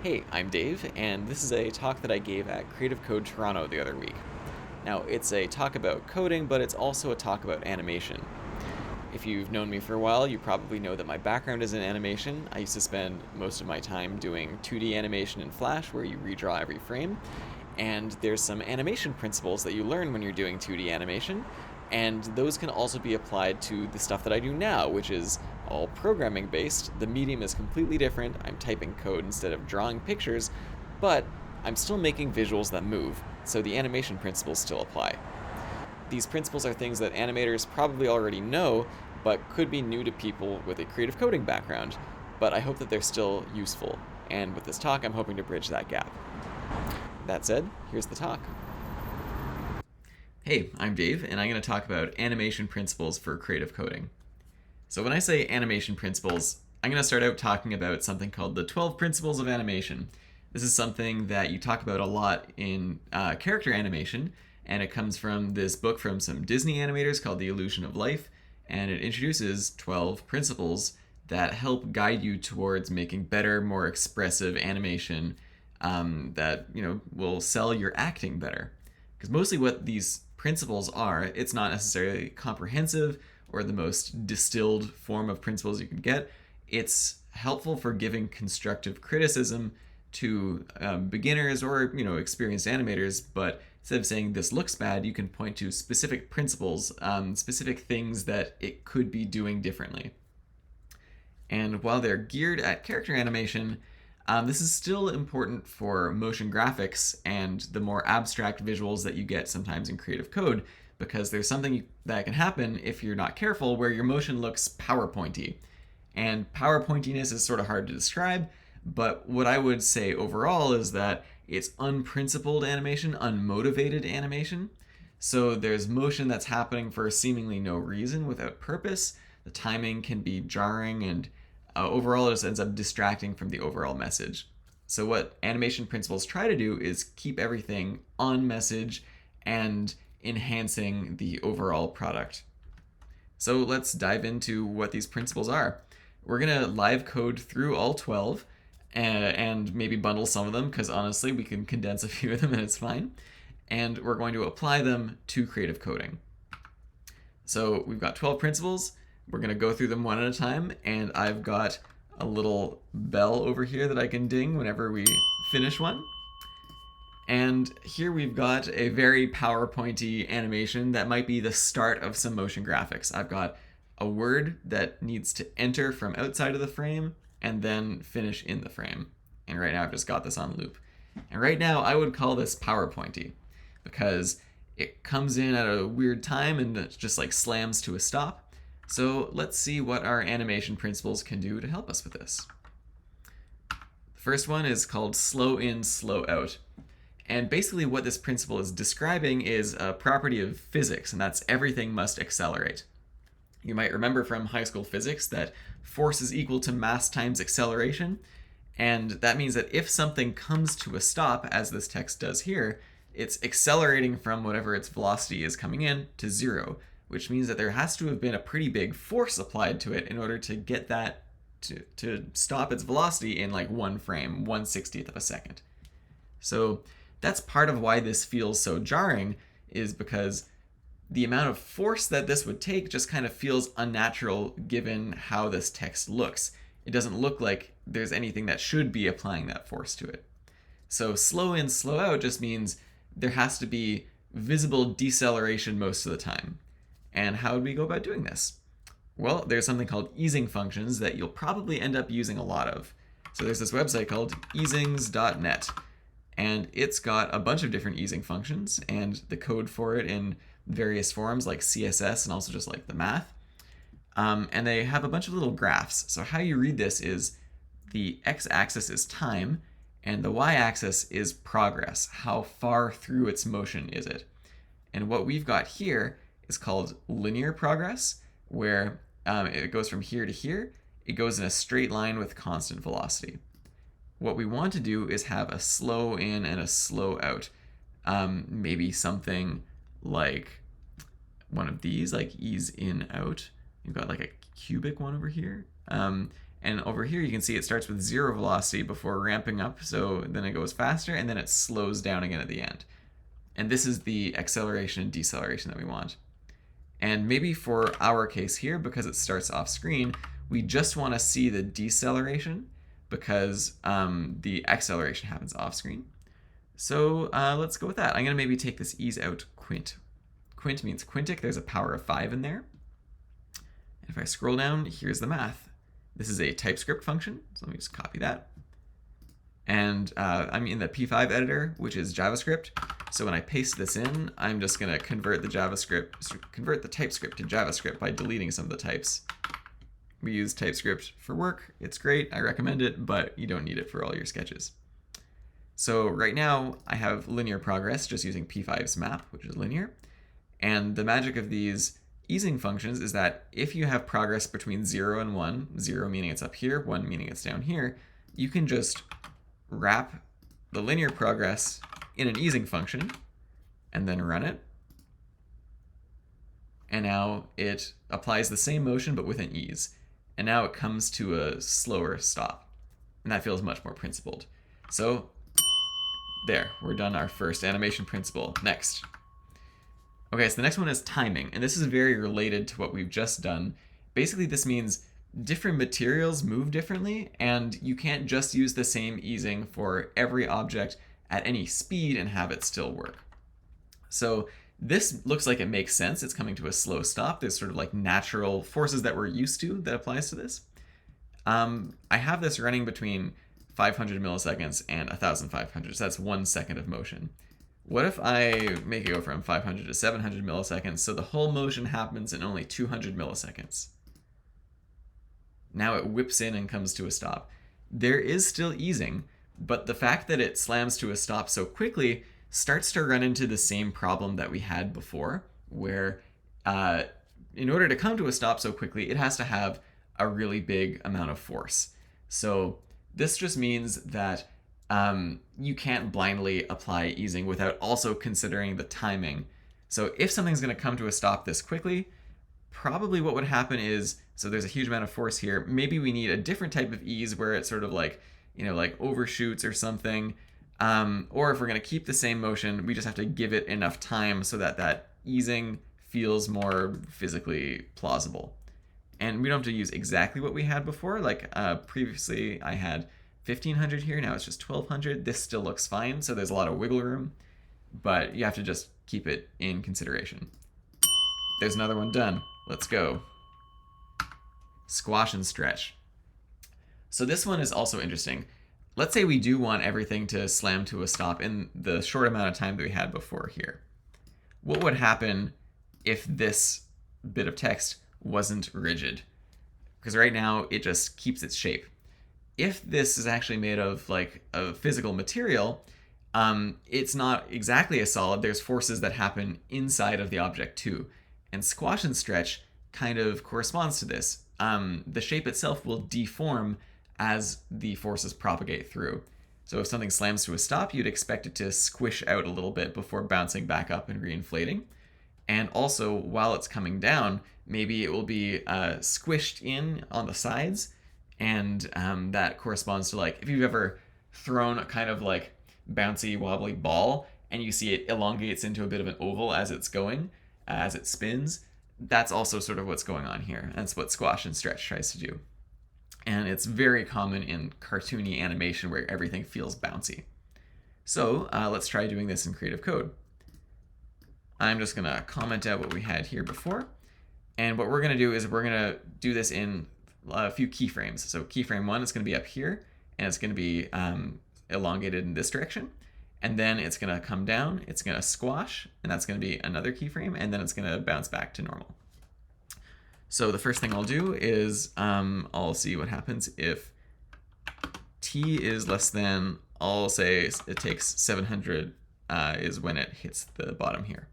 Hey, I'm Dave, and this is a talk that I gave at Creative Code Toronto the other week. Now, it's a talk about coding, but it's also a talk about animation. If you've known me for a while, you probably know that my background is in animation. I used to spend most of my time doing 2D animation in Flash, where you redraw every frame. And there's some animation principles that you learn when you're doing 2D animation, and those can also be applied to the stuff that I do now, which is all programming based. The medium is completely different. I'm typing code instead of drawing pictures, but I'm still making visuals that move, so the animation principles still apply. These principles are things that animators probably already know, but could be new to people with a creative coding background, but I hope that they're still useful. And with this talk, I'm hoping to bridge that gap. That said, here's the talk. Hey, I'm Dave, and I'm going to talk about animation principles for creative coding. So when I say animation principles, I'm going to start out talking about something called the 12 principles of animation. This is something that you talk about a lot in character animation, and it comes from this book from some Disney animators called The Illusion of Life, and it introduces 12 principles that help guide you towards making better, more expressive animation that will sell your acting better. Because mostly what these principles are, it's not necessarily comprehensive or the most distilled form of principles you can get. It's helpful for giving constructive criticism to beginners or experienced animators, but instead of saying this looks bad, you can point to specific principles, specific things that it could be doing differently. And while they're geared at character animation, this is still important for motion graphics and the more abstract visuals that you get sometimes in Creative Code, because there's something that can happen if you're not careful where your motion looks Powerpointy. And Powerpointiness is sort of hard to describe, but what I would say overall is that it's unprincipled animation, unmotivated animation. So there's motion that's happening for seemingly no reason, without purpose. The timing can be jarring, and overall it just ends up distracting from the overall message. So what animation principles try to do is keep everything on message and enhancing the overall product. So let's dive into what these principles are. We're going to live code through all 12 and maybe bundle some of them, because honestly we can condense a few of them and it's fine. And we're going to apply them to creative coding. So we've got 12 principles. We're going to go through them one at a time, and I've got a little bell over here that I can ding whenever we finish one. And here we've got a very PowerPointy animation that might be the start of some motion graphics. I've got a word that needs to enter from outside of the frame and then finish in the frame. And right now I've just got this on loop. And right now I would call this PowerPointy because it comes in at a weird time and it just like slams to a stop. So let's see what our animation principles can do to help us with this. The first one is called slow in, slow out. And basically what this principle is describing is a property of physics, and that's everything must accelerate. You might remember from high school physics that force is equal to mass times acceleration, and that means that if something comes to a stop, as this text does here, it's accelerating from whatever its velocity is coming in to 0, which means that there has to have been a pretty big force applied to it in order to get that to stop its velocity in like one frame, 1/60th of a second. So that's part of why this feels so jarring, is because the amount of force that this would take just kind of feels unnatural given how this text looks. It doesn't look like there's anything that should be applying that force to it. So slow in, slow out just means there has to be visible deceleration most of the time. And how would we go about doing this? Well, there's something called easing functions that you'll probably end up using a lot of. So there's this website called easings.net. And it's got a bunch of different easing functions and the code for it in various forms like CSS and also just like the math. And they have a bunch of little graphs. So how you read this is the x-axis is time and the y-axis is progress. How far through its motion is it? And what we've got here is called linear progress, where it goes from here to here. It goes in a straight line with constant velocity. What we want to do is have a slow in and a slow out. Maybe something like one of these, like ease in, out. You've got like a cubic one over here. And And over here you can see it starts with 0 velocity before ramping up, so then it goes faster, and then it slows down again at the end. And this is the acceleration and deceleration that we want. And maybe for our case here, because it starts off screen, we just want to see the deceleration because the acceleration happens off screen. So let's go with that. I'm going to maybe take this ease out quint. Quint means quintic. There's a power of 5 in there. And if I scroll down, here's the math. This is a TypeScript function, so let me just copy that. And I'm in the P5 editor, which is JavaScript. So when I paste this in, I'm just going to convert the TypeScript to JavaScript by deleting some of the types. We use TypeScript for work. It's great. I recommend it, but you don't need it for all your sketches. So right now I have linear progress just using P5's map, which is linear. And the magic of these easing functions is that if you have progress between 0 and 1, 0 meaning it's up here, 1 meaning it's down here, you can just wrap the linear progress in an easing function and then run it. And now it applies the same motion but with an ease. And now it comes to a slower stop. And that feels much more principled. So there, we're done our first animation principle. Next. Okay, so the next one is timing. And this is very related to what we've just done. Basically, this means different materials move differently, and you can't just use the same easing for every object at any speed and have it still work. So this looks like it makes sense. It's coming to a slow stop. There's sort of like natural forces that we're used to that applies to this. I have this running between 500 milliseconds and 1500, so that's 1 second of motion. What if I make it go from 500 to 700 milliseconds, so the whole motion happens in only 200 milliseconds? Now it whips in and comes to a stop. There is still easing, but the fact that it slams to a stop so quickly starts to run into the same problem that we had before, where in order to come to a stop so quickly, it has to have a really big amount of force. So this just means that you can't blindly apply easing without also considering the timing. So if something's going to come to a stop this quickly, probably what would happen is, so there's a huge amount of force here, maybe we need a different type of ease where it sort of like, like overshoots or something. Or if we're going to keep the same motion, we just have to give it enough time so that that easing feels more physically plausible. And we don't have to use exactly what we had before. Like previously I had 1500 here, now it's just 1200. This still looks fine, so there's a lot of wiggle room, but you have to just keep it in consideration. There's another one done. Let's go. Squash and stretch. So this one is also interesting. Let's say we do want everything to slam to a stop in the short amount of time that we had before here. What would happen if this bit of text wasn't rigid? Because right now it just keeps its shape. If this is actually made of like a physical material, it's not exactly a solid. There's forces that happen inside of the object too. And squash and stretch kind of corresponds to this. The shape itself will deform as the forces propagate through. So if something slams to a stop, you'd expect it to squish out a little bit before bouncing back up and reinflating. And also, while it's coming down, maybe it will be squished in on the sides, and that corresponds to, like, if you've ever thrown a kind of like bouncy wobbly ball and you see it elongates into a bit of an oval as it's going, as it spins, that's also sort of what's going on here. That's what squash and stretch tries to do. And it's very common in cartoony animation where everything feels bouncy. So let's try doing this in Creative Code. I'm just gonna comment out what we had here before. And what we're gonna do is we're gonna do this in a few keyframes. So keyframe 1 is gonna be up here, and it's gonna be elongated in this direction. And then it's gonna come down, it's gonna squash, and that's gonna be another keyframe, and then it's gonna bounce back to normal. So the first thing I'll do is I'll see what happens if t is less than, I'll say it takes 700 is when it hits the bottom here.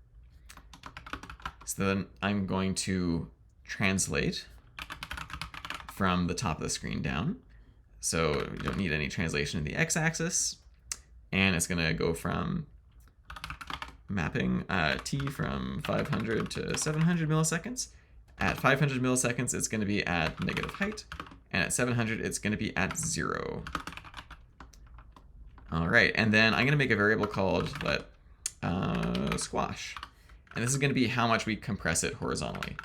So then I'm going to translate from the top of the screen down. So you don't need any translation in the x-axis. And it's going to go from mapping t from 500 to 700 milliseconds. At 500 milliseconds, it's going to be at negative height. And at 700, it's going to be at 0. All right, and then I'm going to make a variable called squash. And this is going to be how much we compress it horizontally.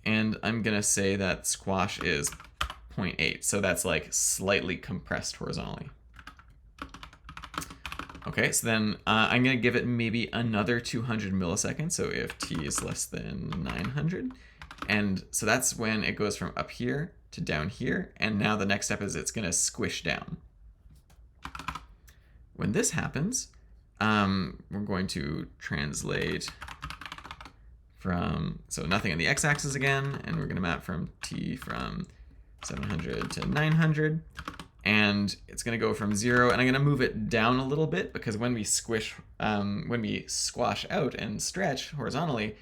And I'm going to say that squash is 0.8. So that's like slightly compressed horizontally. Okay, so then I'm going to give it maybe another 200 milliseconds. So if t is less than 900. And so that's when it goes from up here to down here. And now the next step is it's going to squish down. When this happens, we're going to translate from, so nothing on the x-axis again, and we're going to map from t from 700 to 900. And it's going to go from 0, and I'm going to move it down a little bit because when we squish, when we squash out and stretch horizontally,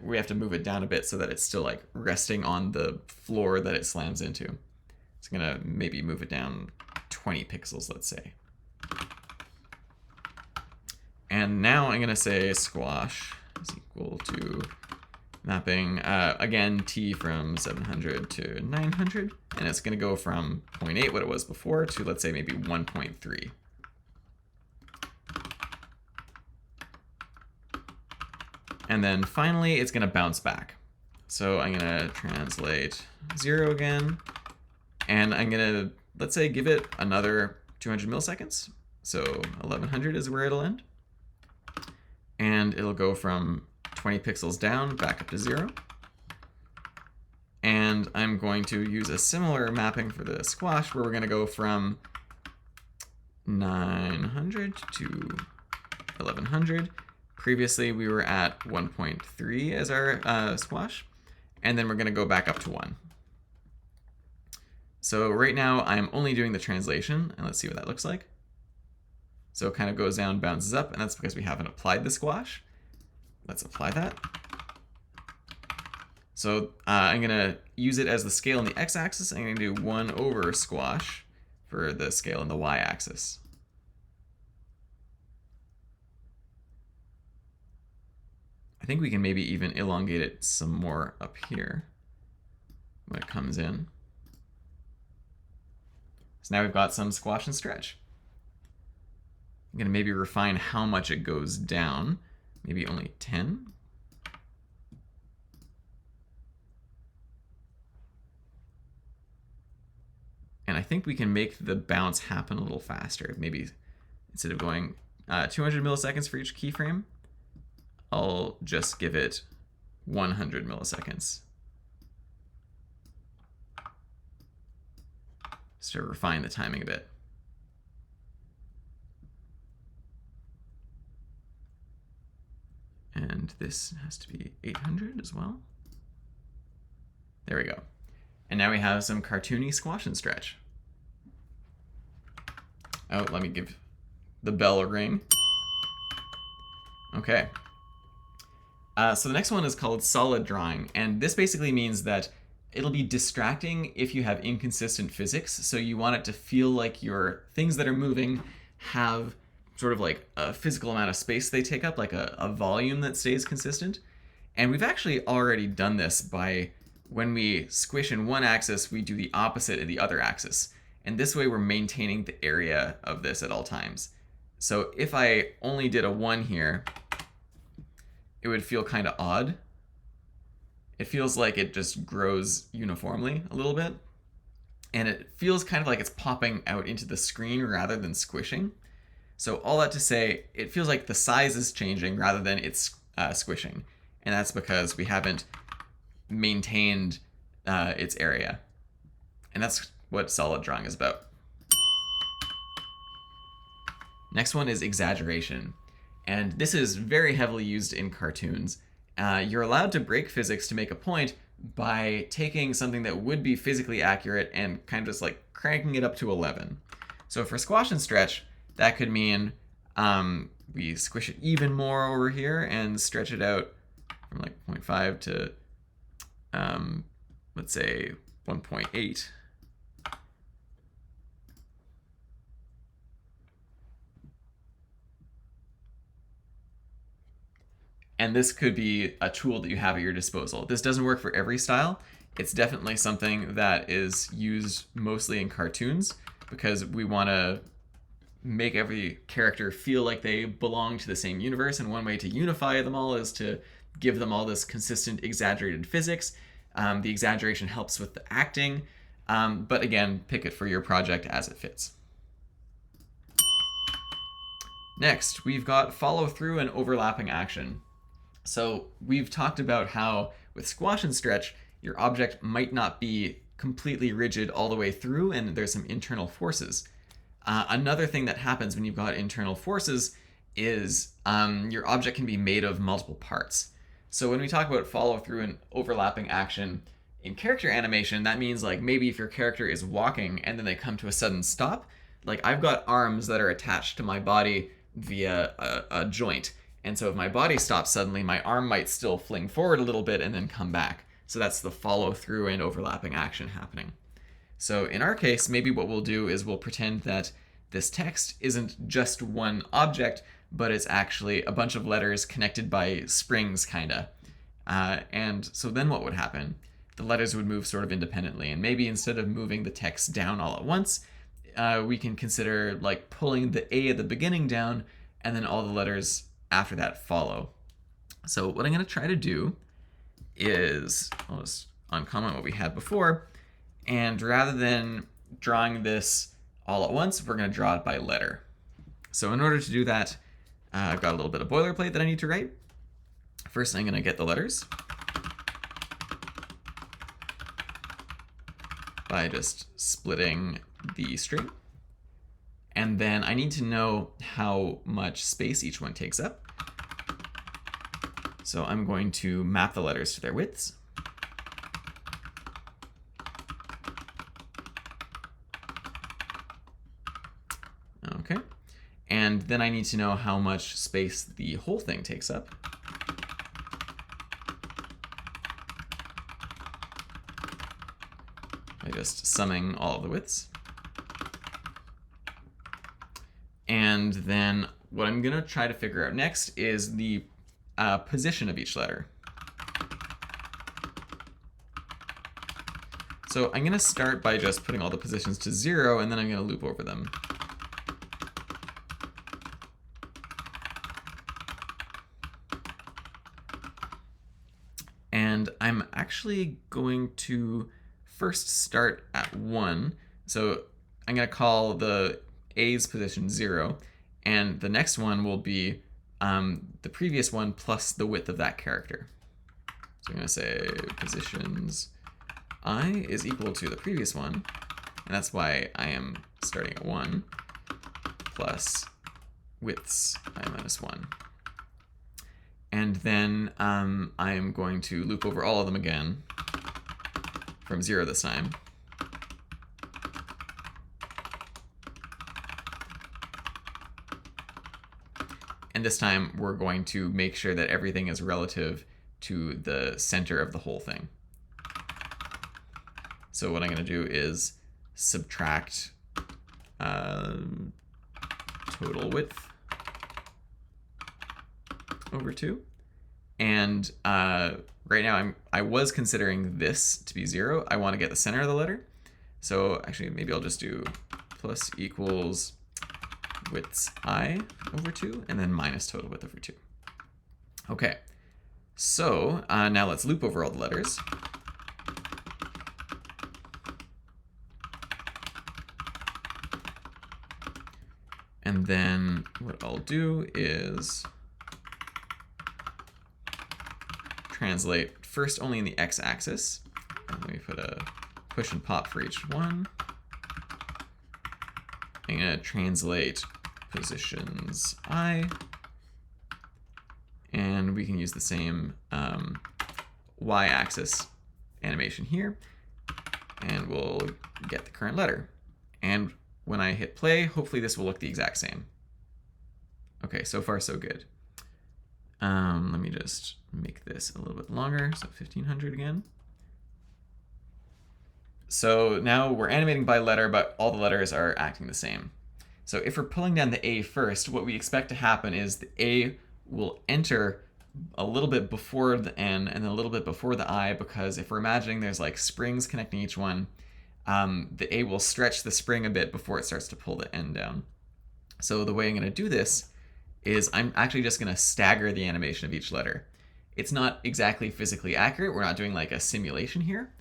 we have to move it down a bit so that it's still like resting on the floor that it slams into. It's going to maybe move it down 20 pixels, let's say. And now I'm going to say squash is equal to mapping, again, t from 700 to 900. And it's going to go from 0.8, what it was before, to let's say maybe 1.3. And then finally, it's going to bounce back. So I'm going to translate 0 again. And I'm going to, let's say, give it another 200 milliseconds. So 1100 is where it'll end. And it'll go from 20 pixels down back up to 0. And I'm going to use a similar mapping for the squash, where we're going to go from 900 to 1100. Previously, we were at 1.3 as our squash, and then we're going to go back up to 1. So right now, I'm only doing the translation, and let's see what that looks like. So it kind of goes down, bounces up, and that's because we haven't applied the squash. Let's apply that. So I'm going to use it as the scale in the x-axis. I'm going to do 1 over squash for the scale in the y-axis. I think we can maybe even elongate it some more up here when it comes in. So now we've got some squash and stretch. I'm going to maybe refine how much it goes down, maybe only 10. And I think we can make the bounce happen a little faster. Maybe instead of going 200 milliseconds for each keyframe, I'll just give it 100 milliseconds. Just to refine the timing a bit. And this has to be 800 as well. There we go. And now we have some cartoony squash and stretch. Oh, let me give the bell a ring. Okay. So the next one is called solid drawing. And this basically means that it'll be distracting if you have inconsistent physics. So you want it to feel like your things that are moving have sort of like a physical amount of space they take up, like a volume that stays consistent. And we've actually already done this by when we squish in one axis, we do the opposite in the other axis. And this way we're maintaining the area of this at all times. So if I only did a 1 here, it would feel kind of odd. It feels like it just grows uniformly a little bit. And it feels kind of like it's popping out into the screen rather than squishing. So all that to say, it feels like the size is changing rather than it's squishing. And that's because we haven't maintained its area. And that's what solid drawing is about. Next one is exaggeration. And this is very heavily used in cartoons. You're allowed to break physics to make a point by taking something that would be physically accurate and kind of just like cranking it up to 11. So for squash and stretch, that could mean we squish it even more over here and stretch it out from like 0.5 to, let's say, 1.8. And this could be a tool that you have at your disposal. This doesn't work for every style. It's definitely something that is used mostly in cartoons because we want to make every character feel like they belong to the same universe, and one way to unify them all is to give them all this consistent exaggerated physics. The exaggeration helps with the acting, but again, pick it for your project as it fits. Next, we've got follow through and overlapping action. So we've talked about how with squash and stretch, your object might not be completely rigid all the way through, and there's some internal forces. Another thing that happens when you've got internal forces is your object can be made of multiple parts. So when we talk about follow through and overlapping action in character animation, that means like maybe if your character is walking and then they come to a sudden stop, like I've got arms that are attached to my body via a joint. And so if my body stops suddenly, my arm might still fling forward a little bit and then come back. So that's the follow through and overlapping action happening. So in our case, maybe what we'll do is we'll pretend that this text isn't just one object, but it's actually a bunch of letters connected by springs, kinda. And so then what would happen? The letters would move sort of independently, and maybe instead of moving the text down all at once, we can consider like pulling the A at the beginning down, and then all the letters after that follow. So what I'm going to try to do is, I'll just uncomment what we had before, and rather than drawing this all at once, we're going to draw it by letter. So in order to do that, I've got a little bit of boilerplate that I need to write. First, I'm going to get the letters by just splitting the string. And then I need to know how much space each one takes up. So I'm going to map the letters to their widths. Okay. And then I need to know how much space the whole thing takes up. By just summing all of the widths. And then what I'm going to try to figure out next is the position of each letter. So I'm going to start by just putting all the positions to 0, and then I'm going to loop over them. And I'm actually going to first start at 1. So I'm going to call the A's position 0, and the next one will be the previous one plus the width of that character. So I'm going to say positions I is equal to the previous one, and that's why I am starting at 1, plus widths I minus 1. And then I am going to loop over all of them again, from 0 this time. And this time we're going to make sure that everything is relative to the center of the whole thing. So what I'm going to do is subtract total width over 2. And right now I was considering this to be 0. I want to get the center of the letter. So actually maybe I'll just do plus equals widths I over 2, and then minus total width over 2. Okay, so now let's loop over all the letters. And then what I'll do is translate first only in the x-axis. And let me put a push and pop for each one. I'm going to translate positions I, and we can use the same y-axis animation here, and we'll get the current letter. And when I hit play, hopefully this will look the exact same. Okay, so far so good. Let me just make this a little bit longer, so 1500 again. So now we're animating by letter, but all the letters are acting the same. So if we're pulling down the A first, what we expect to happen is the A will enter a little bit before the N and then a little bit before the I, because if we're imagining there's like springs connecting each one, the A will stretch the spring a bit before it starts to pull the N down. So the way I'm going to do this is I'm actually just going to stagger the animation of each letter. It's not exactly physically accurate. We're not doing like a simulation here.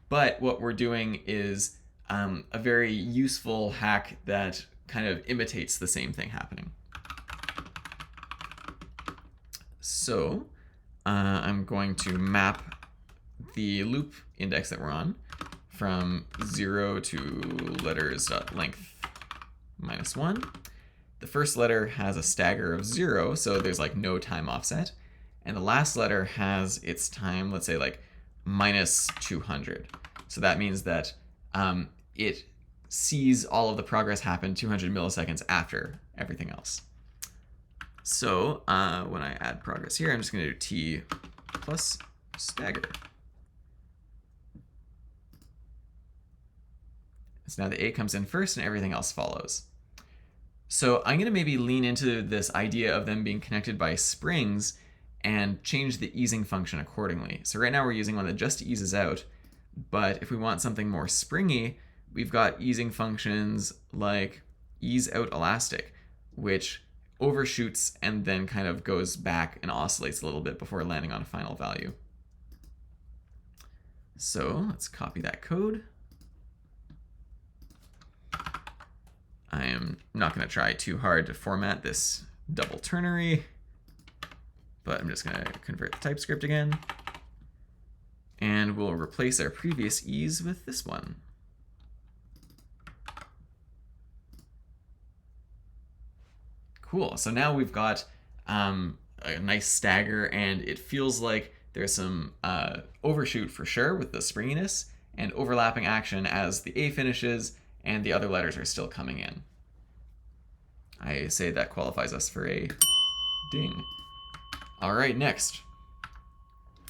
But what we're doing is a very useful hack that kind of imitates the same thing happening. So I'm going to map the loop index that we're on from 0 to letters.length -1. The first letter has a stagger of 0, so there's like no time offset. And the last letter has its time, let's say like -200. So that means that it sees all of the progress happen 200 milliseconds after everything else. So when I add progress here, I'm just going to do t plus stagger. So now the A comes in first and everything else follows. So I'm going to maybe lean into this idea of them being connected by springs and change the easing function accordingly. So right now we're using one that just eases out, but if we want something more springy, we've got easing functions like ease out elastic, which overshoots and then kind of goes back and oscillates a little bit before landing on a final value. So let's copy that code. I am not going to try too hard to format this double ternary, but I'm just going to convert the TypeScript again. And we'll replace our previous ease with this one. Cool. So now we've got a nice stagger, and it feels like there's some overshoot for sure with the springiness and overlapping action as the A finishes and the other letters are still coming in. I say that qualifies us for a ding. All right, next.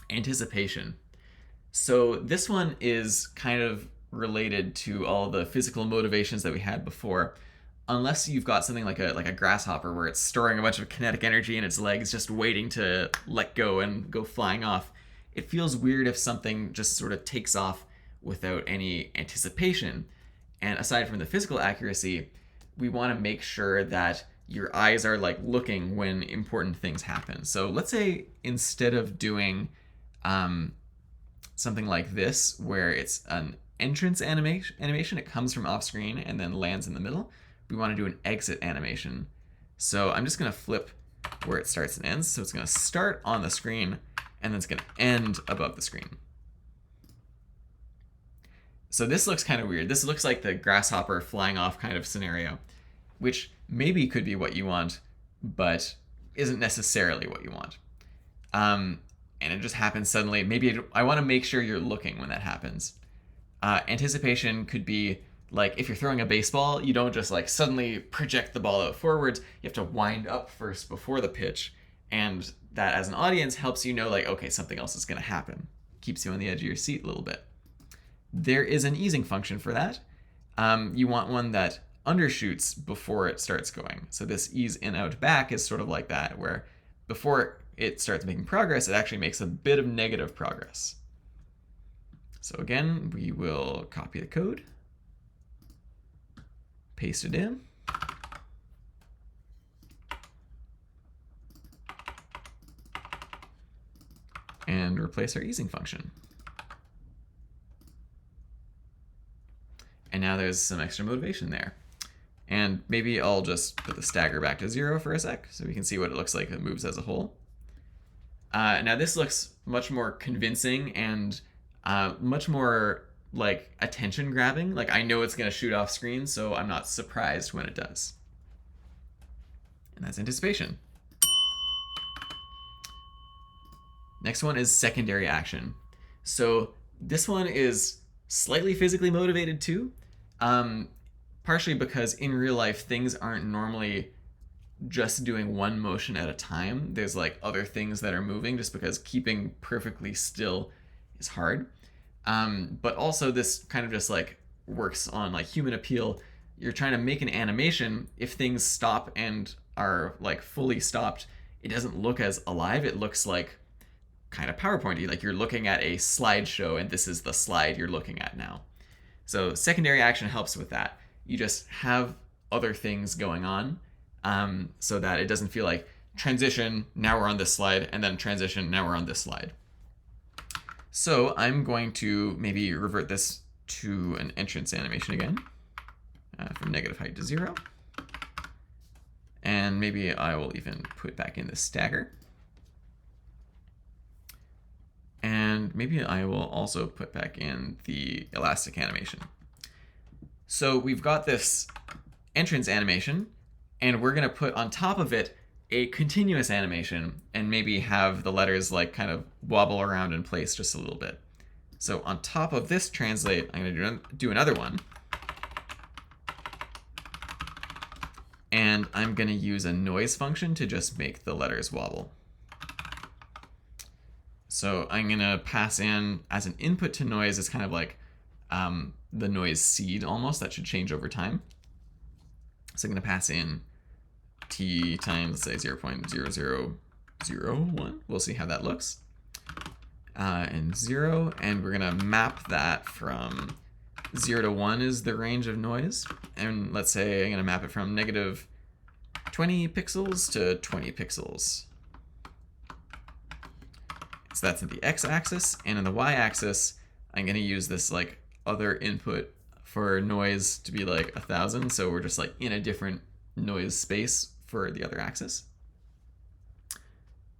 Anticipation. So this one is kind of related to all the physical motivations that we had before. Unless you've got something like a grasshopper where it's storing a bunch of kinetic energy in its legs just waiting to let go and go flying off, it feels weird if something just sort of takes off without any anticipation. And aside from the physical accuracy, we want to make sure that your eyes are like looking when important things happen. So let's say instead of doing something like this, where it's an entrance animation, it comes from off screen and then lands in the middle, we want to do an exit animation. So I'm just going to flip where it starts and ends. So it's going to start on the screen and then it's going to end above the screen. So this looks kind of weird. This looks like the grasshopper flying off kind of scenario, which maybe could be what you want, but isn't necessarily what you want. And it just happens suddenly. Maybe I want to make sure you're looking when that happens. Anticipation could be like if you're throwing a baseball, you don't just like suddenly project the ball out forwards. You have to wind up first before the pitch. And that as an audience helps you know like, okay, something else is going to happen. Keeps you on the edge of your seat a little bit. There is an easing function for that. You want one that undershoots before it starts going. So this ease in, out, back is sort of like that, where before it starts making progress, it actually makes a bit of negative progress. So again, we will copy the code, paste it in, and replace our easing function. And now there's some extra motivation there. And maybe I'll just put the stagger back to 0 for a sec so we can see what it looks like if it moves as a whole. Now this looks much more convincing and much more like attention grabbing. Like I know it's going to shoot off screen, so I'm not surprised when it does. And that's anticipation. Next one is secondary action. So this one is slightly physically motivated too, partially because in real life things aren't normally just doing one motion at a time. There's like other things that are moving just because keeping perfectly still is hard. But also this kind of just like works on like human appeal. You're trying to make an animation. If things stop and are like fully stopped, it doesn't look as alive. It looks like kind of PowerPointy, like you're looking at a slideshow and this is the slide you're looking at now. So secondary action helps with that. You just have other things going on so that it doesn't feel like transition, now we're on this slide, and then transition, now we're on this slide. So I'm going to maybe revert this to an entrance animation again from negative height to 0. And maybe I will even put back in the stagger. And maybe I will also put back in the elastic animation. So we've got this entrance animation, and we're going to put on top of it a continuous animation and maybe have the letters like kind of wobble around in place just a little bit. So on top of this translate, I'm going to do another one. And I'm going to use a noise function to just make the letters wobble. So I'm going to pass in as an input to noise. It's kind of like the noise seed almost that should change over time. So I'm going to pass in t times, let's say, 0.0001. We'll see how that looks. And 0, and we're going to map that from 0 to 1 is the range of noise. And let's say I'm going to map it from negative 20 pixels to 20 pixels. So that's in the x-axis, and in the y-axis, I'm going to use this like other input for noise to be like 1,000. So we're just like in a different noise space for the other axis.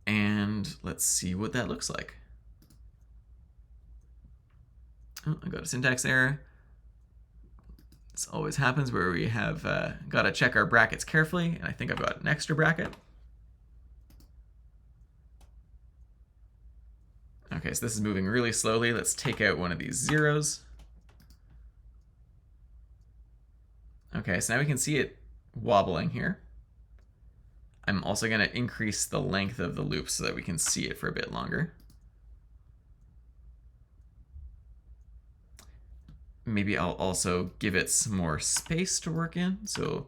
And let's see what that looks like. Oh, I got a syntax error. This always happens where we have got to check our brackets carefully, and I think I've got an extra bracket. Okay, so this is moving really slowly. Let's take out one of these zeros. Okay, so now we can see it wobbling here. I'm also going to increase the length of the loop so that we can see it for a bit longer. Maybe I'll also give it some more space to work in, so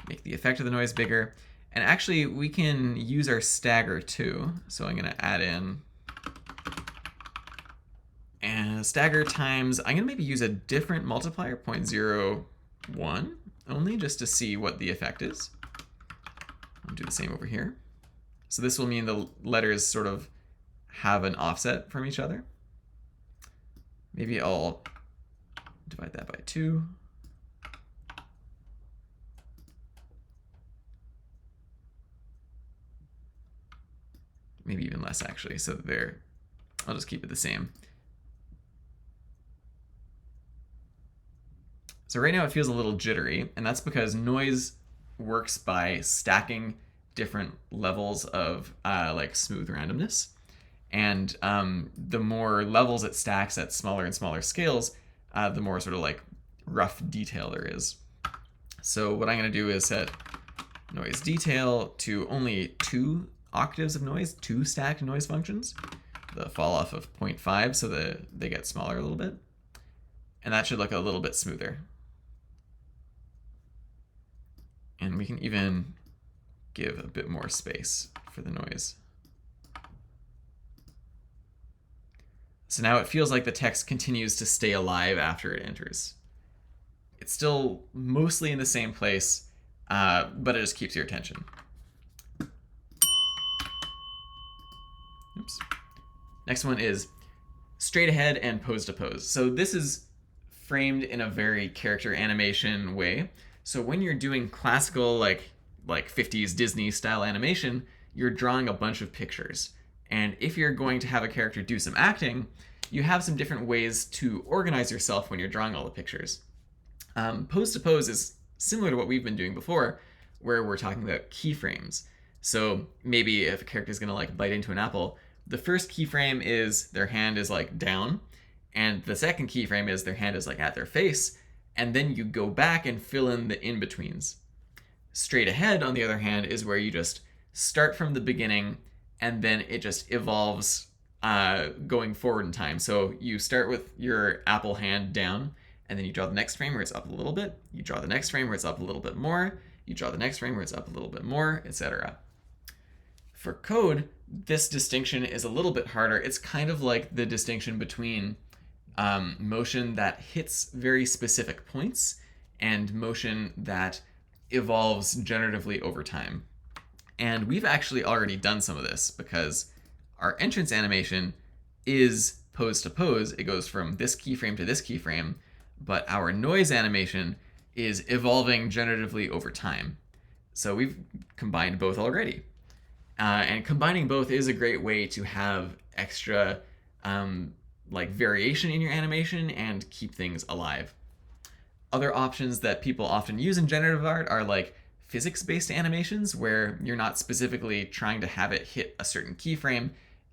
make the effect of the noise bigger. And actually, we can use our stagger too. So I'm going to add in and stagger times, I'm going to maybe use a different multiplier, 0.01 only, just to see what the effect is. I'll do the same over here. So this will mean the letters sort of have an offset from each other. Maybe I'll divide that by 2. Maybe even less, actually. So there, I'll just keep it the same. So right now it feels a little jittery, and that's because noise works by stacking different levels of like smooth randomness. And the more levels it stacks at smaller and smaller scales, the more sort of like rough detail there is. So what I'm going to do is set noise detail to only 2 octaves of noise, 2 stacked noise functions, the fall off of 0.5 so that they get smaller a little bit. And that should look a little bit smoother. And we can even give a bit more space for the noise. So now it feels like the text continues to stay alive after it enters. It's still mostly in the same place, but it just keeps your attention. Oops. Next one is straight ahead and pose to pose. So this is framed in a very character animation way. So when you're doing classical, like 50s Disney style animation, you're drawing a bunch of pictures. And if you're going to have a character do some acting, you have some different ways to organize yourself when you're drawing all the pictures. Pose to pose is similar to what we've been doing before, where we're talking about keyframes. So maybe if a character is going to like bite into an apple, the first keyframe is their hand is like down, and the second keyframe is their hand is like at their face, and then you go back and fill in the in-betweens. Straight ahead, on the other hand, is where you just start from the beginning, and then it just evolves going forward in time. So you start with your apple hand down, and then you draw the next frame where it's up a little bit. You draw the next frame where it's up a little bit more. You draw the next frame where it's up a little bit more, etc. For code, this distinction is a little bit harder. It's kind of like the distinction between motion that hits very specific points and motion that evolves generatively over time. And we've actually already done some of this because our entrance animation is pose to pose. It goes from this keyframe to this keyframe, but our noise animation is evolving generatively over time. So we've combined both already. And combining both is a great way to have extra like variation in your animation and keep things alive. Other options that people often use in generative art are like physics-based animations, where you're not specifically trying to have it hit a certain keyframe.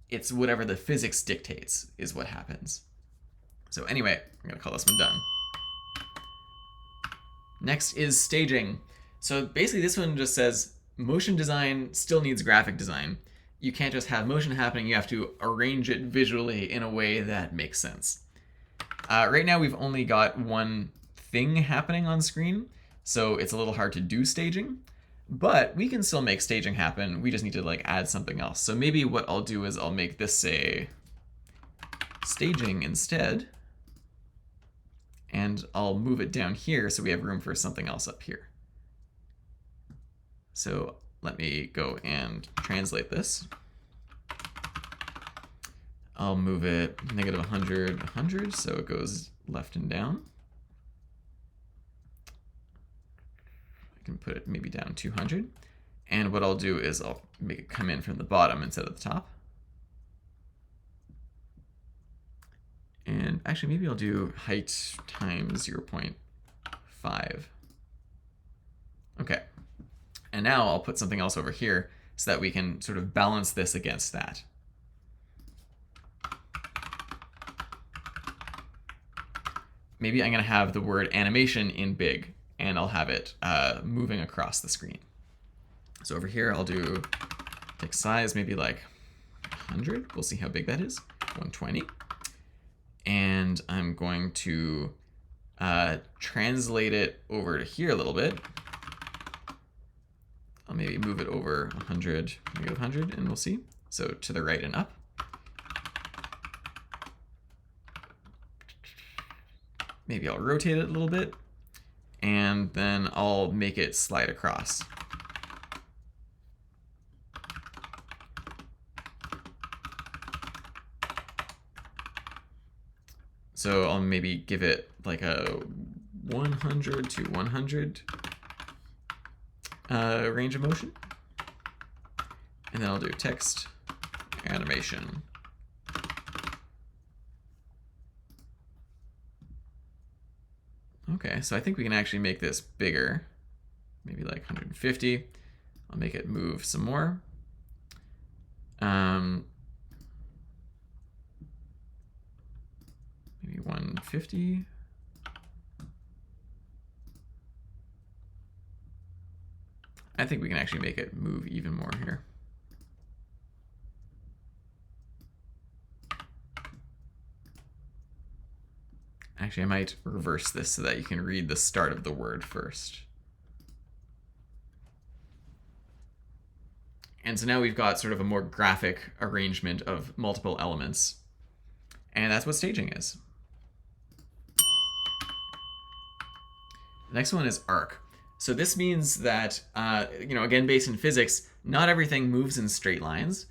It's whatever the physics dictates is what happens. So anyway, I'm gonna call this one done. Next is staging. So basically this one just says motion design still needs graphic design. You can't just have motion happening, you have to arrange it visually in a way that makes sense. Right now we've only got one thing happening on screen, so it's a little hard to do staging, but we can still make staging happen. We just need to like add something else. So maybe what I'll do is I'll make this say staging instead, and I'll move it down here so we have room for something else up here. So let me go and translate this. I'll move it negative 100, 100, so it goes left and down. I can put it maybe down 200. And what I'll do is I'll make it come in from the bottom instead of the top. And actually, maybe I'll do height times 0.5. Okay. And now I'll put something else over here so that we can sort of balance this against that. Maybe I'm going to have the word animation in big, and I'll have it moving across the screen. So over here, I'll do text size, maybe like 100. We'll see how big that is, 120. And I'm going to translate it over to here a little bit. I'll maybe move it over 100, negative 100, and we'll see. So to the right and up. Maybe I'll rotate it a little bit, and then I'll make it slide across. So I'll maybe give it like a 100 to 100 range of motion. And then I'll do text animation. Okay, so I think we can actually make this bigger, maybe like 150. I'll make it move some more. Maybe 150. I think we can actually make it move even more here. Actually, I might reverse this so that you can read the start of the word first. And so now we've got sort of a more graphic arrangement of multiple elements. And that's what staging is. The next one is arc. So this means that, again, based in physics, not everything moves in straight lines.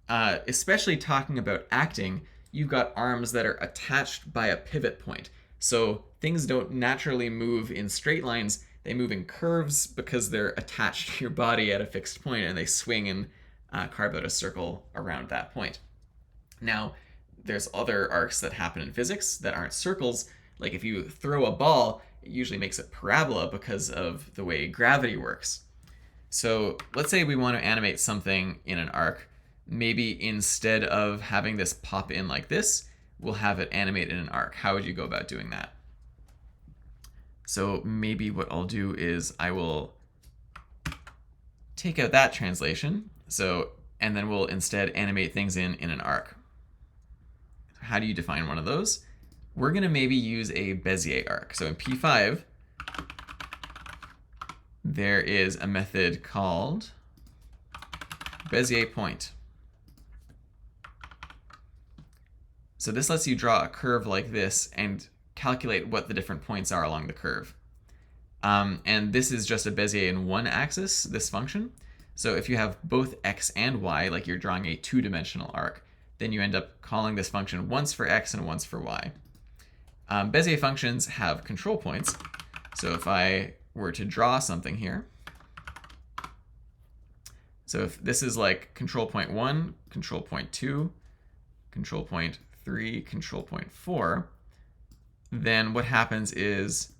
Especially talking about acting, you've got arms that are attached by a pivot point. So things don't naturally move in straight lines. They move in curves because they're attached to your body at a fixed point, and they swing and carve out a circle around that point. Now, there's other arcs that happen in physics that aren't circles. Like if you throw a ball, it usually makes a parabola because of the way gravity works. So let's say we want to animate something in an arc. Maybe instead of having this pop in like this, we'll have it animate in an arc. How would you go about doing that? So maybe what I'll do is I will take out that translation. And then we'll instead animate things in an arc. How do you define one of those? We're going to maybe use a Bezier arc. So in P5, there is a method called Bezier point. So this lets you draw a curve like this and calculate what the different points are along the curve. And this is just a Bezier in one axis, this function. So if you have both x and y, like you're drawing a two-dimensional arc, then you end up calling this function once for x and once for y. Bezier functions have control points. So if I were to draw something here, so if this is like control point 1, control point 2, control point 3, control point 4, then what happens is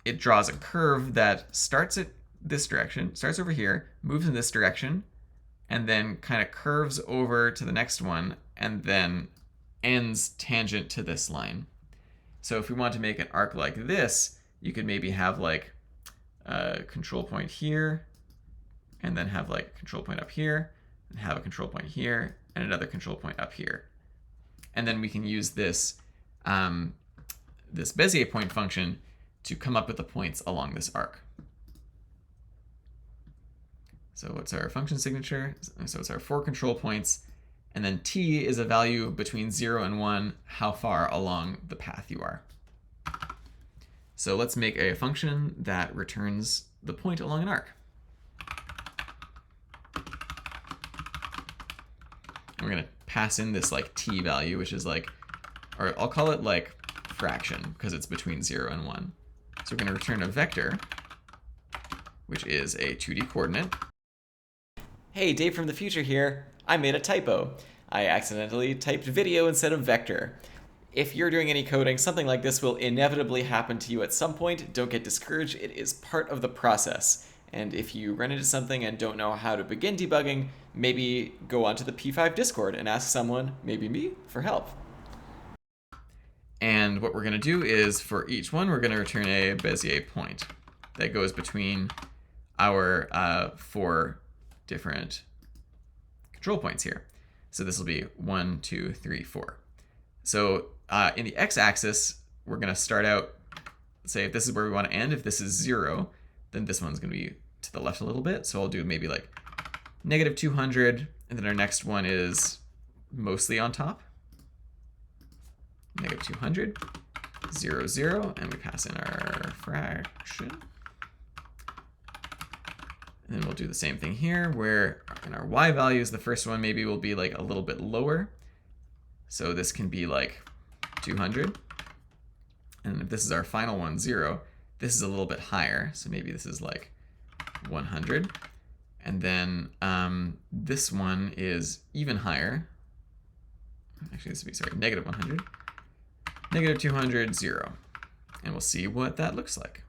it draws a curve that starts at this direction, starts over here, moves in this direction, and then kind of curves over to the next one, and then ends tangent to this line. So if we want to make an arc like this, you could maybe have like a control point here, and then have like a control point up here, and have a control point here, and another control point up here. And then we can use this, this Bezier point function to come up with the points along this arc. So what's our function signature? So it's our 4 control points. And then t is a value between 0 and 1, how far along the path you are. So let's make a function that returns the point along an arc. We're going to pass in this like t value, which is like, or I'll call it like fraction because it's between 0 and 1. So we're going to return a vector, which is a 2D coordinate. Hey, Dave from the future here. I made a typo. I accidentally typed video instead of vector. If you're doing any coding, something like this will inevitably happen to you at some point. Don't get discouraged. It is part of the process. And if you run into something and don't know how to begin debugging, maybe go onto the P5 Discord and ask someone, maybe me, for help. And what we're going to do is for each one, we're going to return a Bezier point that goes between our 4 different control points here. So this will be 1, 2, 3, 4. So in the x-axis, we're going to start out, say if this is where we want to end, if this is 0, then this one's going to be to the left a little bit. So I'll do maybe like negative 200, and then our next one is mostly on top. Negative 200, 0, 0, and we pass in our fraction. And then we'll do the same thing here, where in our y values, the first one maybe will be like a little bit lower. So this can be like 200. And if this is our final one, 0, this is a little bit higher. So maybe this is like 100. And then this one is even higher. Actually, this would be, sorry, negative 100. Negative 200, 0. And we'll see what that looks like.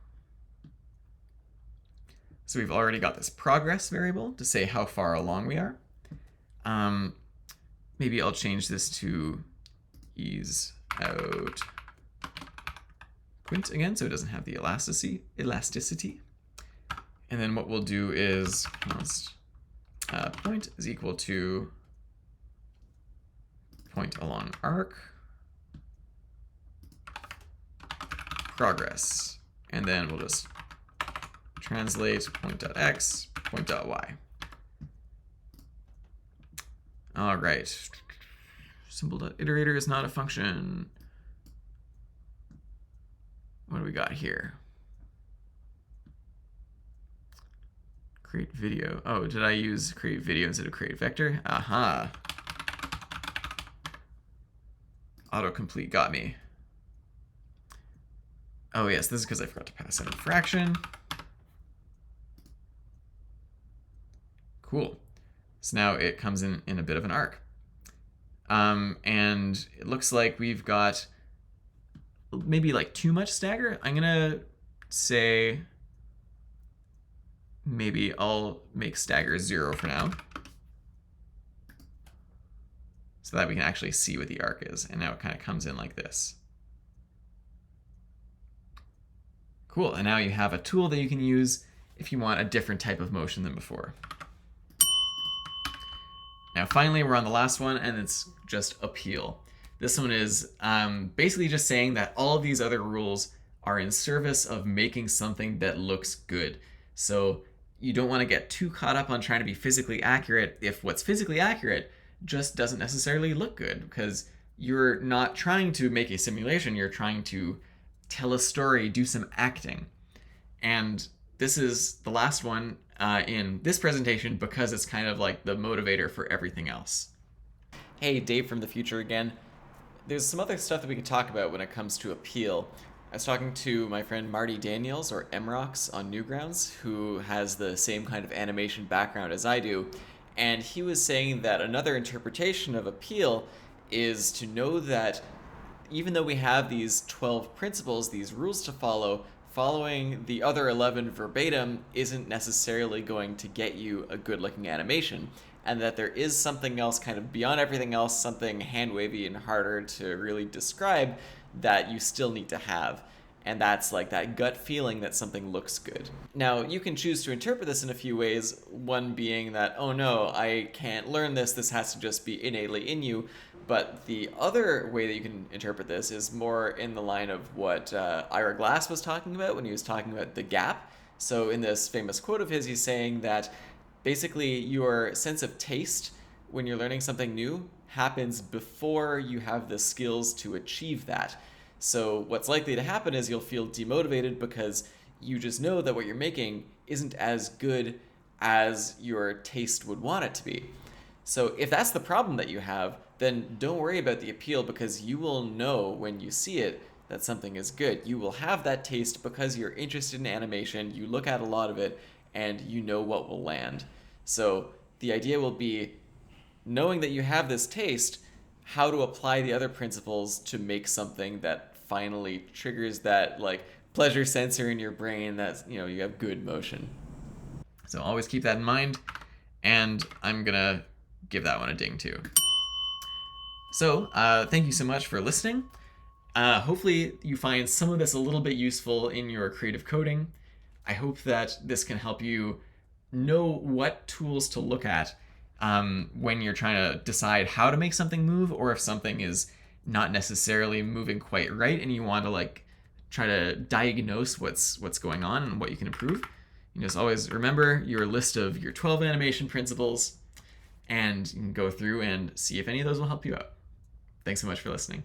So we've already got this progress variable to say how far along we are. Maybe I'll change this to ease out quint again, so it doesn't have the elasticity. And then what we'll do is const point is equal to point along arc progress. And then we'll just translate point.x, point.y. All right. Symbol.iterator is not a function. What do we got here? Create video. Oh, did I use create video instead of create vector? Aha. Autocomplete got me. Oh yes, this is because I forgot to pass in a fraction. Cool. So now it comes in a bit of an arc. And it looks like we've got maybe like too much stagger. I'm gonna say maybe I'll make stagger 0 for now, so that we can actually see what the arc is. And now it kind of comes in like this. Cool, and now you have a tool that you can use if you want a different type of motion than before. Now finally, we're on the last one, and it's just appeal. This one is basically just saying that all of these other rules are in service of making something that looks good. So you don't want to get too caught up on trying to be physically accurate if what's physically accurate just doesn't necessarily look good, because you're not trying to make a simulation, you're trying to tell a story, do some acting. And this is the last one in this presentation because it's kind of like the motivator for everything else. Hey, Dave from the future again. There's some other stuff that we could talk about when it comes to appeal. I was talking to my friend Marty Daniels, or Mrox, on Newgrounds, who has the same kind of animation background as I do, and he was saying that another interpretation of appeal is to know that even though we have these 12 principles, these rules to follow, following the other 11 verbatim isn't necessarily going to get you a good-looking animation, and that there is something else kind of beyond everything else, something hand-wavy and harder to really describe that you still need to have. And that's like that gut feeling that something looks good. Now, you can choose to interpret this in a few ways, one being that, oh no, I can't learn this has to just be innately in you. But the other way that you can interpret this is more in the line of what Ira Glass was talking about when he was talking about the gap. So in this famous quote of his, he's saying that basically your sense of taste when you're learning something new happens before you have the skills to achieve that. So what's likely to happen is you'll feel demotivated because you just know that what you're making isn't as good as your taste would want it to be. So if that's the problem that you have, then don't worry about the appeal, because you will know when you see it that something is good. You will have that taste because you're interested in animation, you look at a lot of it, and you know what will land. So the idea will be, knowing that you have this taste, how to apply the other principles to make something that finally triggers that like pleasure sensor in your brain that, you know, you have good motion. So always keep that in mind, and I'm gonna give that one a ding too. So thank you so much for listening. Hopefully you find some of this a little bit useful in your creative coding. I hope that this can help you know what tools to look at when you're trying to decide how to make something move, or if something is not necessarily moving quite right and you want to like try to diagnose what's going on and what you can improve. You just always remember your list of your 12 animation principles, and you can go through and see if any of those will help you out. Thanks so much for listening.